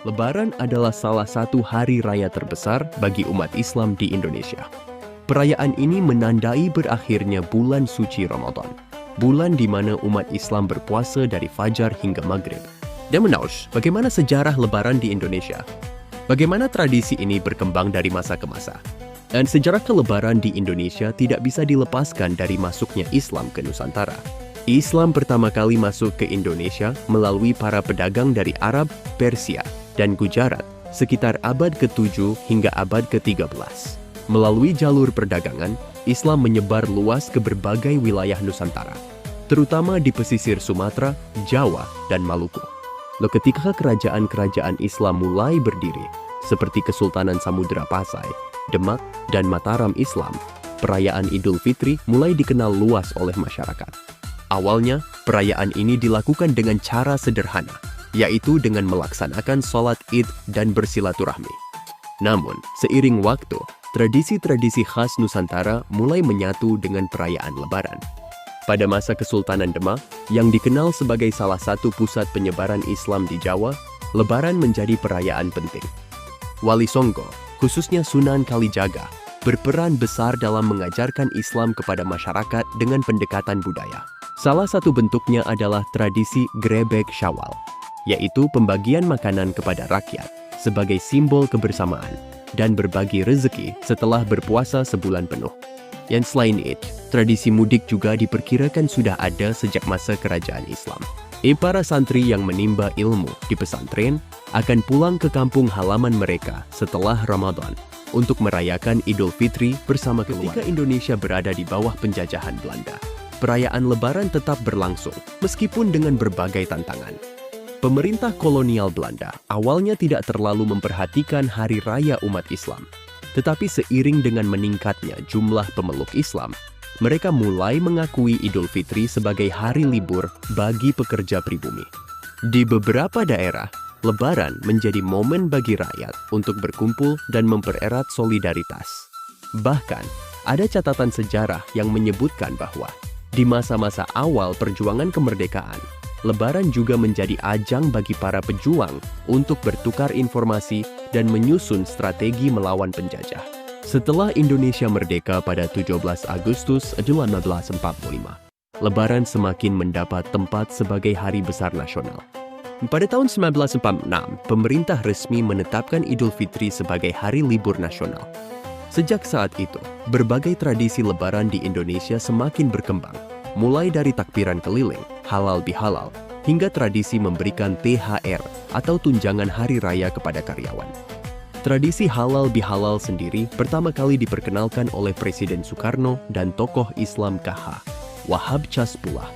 Lebaran adalah salah satu hari raya terbesar bagi umat Islam di Indonesia. Perayaan ini menandai berakhirnya bulan suci Ramadan, bulan di mana umat Islam berpuasa dari fajar hingga maghrib. Dan Manoj, bagaimana sejarah Lebaran di Indonesia? Bagaimana tradisi ini berkembang dari masa ke masa? Dan sejarah Lebaran di Indonesia tidak bisa dilepaskan dari masuknya Islam ke Nusantara. Islam pertama kali masuk ke Indonesia melalui para pedagang dari Arab, Persia, dan Gujarat sekitar abad ke-7 hingga abad ke-13. Melalui jalur perdagangan, Islam menyebar luas ke berbagai wilayah Nusantara, terutama di pesisir Sumatera, Jawa, dan Maluku. Ketika kerajaan-kerajaan Islam mulai berdiri, seperti Kesultanan Samudra Pasai, Demak, dan Mataram Islam, perayaan Idul Fitri mulai dikenal luas oleh masyarakat. Awalnya, perayaan ini dilakukan dengan cara sederhana, yaitu dengan melaksanakan sholat Id dan bersilaturahmi. Namun, seiring waktu, tradisi-tradisi khas Nusantara mulai menyatu dengan perayaan Lebaran. Pada masa Kesultanan Demak, yang dikenal sebagai salah satu pusat penyebaran Islam di Jawa, Lebaran menjadi perayaan penting. Wali Songo, khususnya Sunan Kalijaga, berperan besar dalam mengajarkan Islam kepada masyarakat dengan pendekatan budaya. Salah satu bentuknya adalah tradisi Grebek Syawal, yaitu pembagian makanan kepada rakyat sebagai simbol kebersamaan dan berbagi rezeki setelah berpuasa sebulan penuh. Yang selain itu, tradisi mudik juga diperkirakan sudah ada sejak masa kerajaan Islam. Para santri yang menimba ilmu di pesantren akan pulang ke kampung halaman mereka setelah Ramadan untuk merayakan Idul Fitri bersama keluarga. Ketika Indonesia berada di bawah penjajahan Belanda, perayaan Lebaran tetap berlangsung meskipun dengan berbagai tantangan. Pemerintah kolonial Belanda awalnya tidak terlalu memperhatikan hari raya umat Islam. Tetapi seiring dengan meningkatnya jumlah pemeluk Islam, mereka mulai mengakui Idul Fitri sebagai hari libur bagi pekerja pribumi. Di beberapa daerah, Lebaran menjadi momen bagi rakyat untuk berkumpul dan mempererat solidaritas. Bahkan, ada catatan sejarah yang menyebutkan bahwa di masa-masa awal perjuangan kemerdekaan, Lebaran juga menjadi ajang bagi para pejuang untuk bertukar informasi dan menyusun strategi melawan penjajah. Setelah Indonesia merdeka pada 17 Agustus 1945, Lebaran semakin mendapat tempat sebagai hari besar nasional. Pada tahun 1946, pemerintah resmi menetapkan Idul Fitri sebagai hari libur nasional. Sejak saat itu, berbagai tradisi Lebaran di Indonesia semakin berkembang, mulai dari takbiran keliling, halal bihalal, hingga tradisi memberikan THR atau tunjangan hari raya kepada karyawan. Tradisi halal bihalal sendiri pertama kali diperkenalkan oleh Presiden Soekarno dan tokoh Islam KH, Wahab Chasbullah.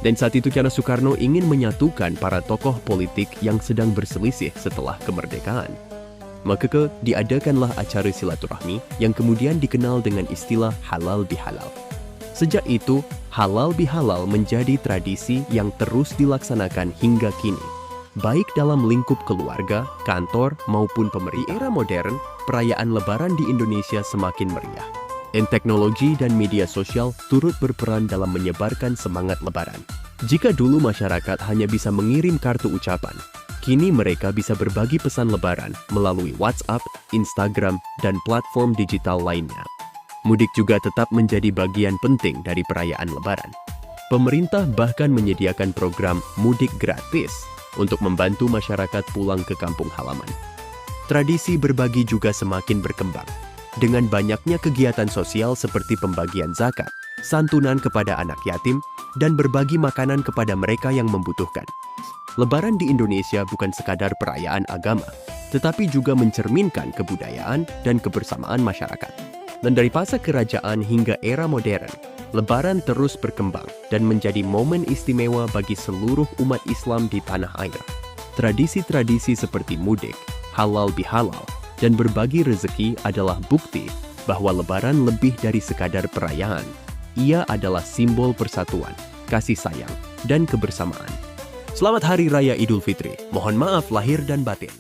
Dan saat itu karena Soekarno ingin menyatukan para tokoh politik yang sedang berselisih setelah kemerdekaan, maka diadakanlah acara silaturahmi yang kemudian dikenal dengan istilah halal bihalal. Sejak itu, halal bihalal menjadi tradisi yang terus dilaksanakan hingga kini, baik dalam lingkup keluarga, kantor, maupun pemerintah. Di era modern, perayaan Lebaran di Indonesia semakin meriah. Teknologi dan media sosial turut berperan dalam menyebarkan semangat Lebaran. Jika dulu masyarakat hanya bisa mengirim kartu ucapan, kini mereka bisa berbagi pesan Lebaran melalui WhatsApp, Instagram, dan platform digital lainnya. Mudik juga tetap menjadi bagian penting dari perayaan Lebaran. Pemerintah bahkan menyediakan program mudik gratis untuk membantu masyarakat pulang ke kampung halaman. Tradisi berbagi juga semakin berkembang, dengan banyaknya kegiatan sosial seperti pembagian zakat, santunan kepada anak yatim, dan berbagi makanan kepada mereka yang membutuhkan. Lebaran di Indonesia bukan sekadar perayaan agama, tetapi juga mencerminkan kebudayaan dan kebersamaan masyarakat. Dan dari masa kerajaan hingga era modern, Lebaran terus berkembang dan menjadi momen istimewa bagi seluruh umat Islam di tanah air. Tradisi-tradisi seperti mudik, halal bihalal, dan berbagi rezeki adalah bukti bahwa Lebaran lebih dari sekadar perayaan. Ia adalah simbol persatuan, kasih sayang, dan kebersamaan. Selamat Hari Raya Idul Fitri. Mohon maaf lahir dan batin.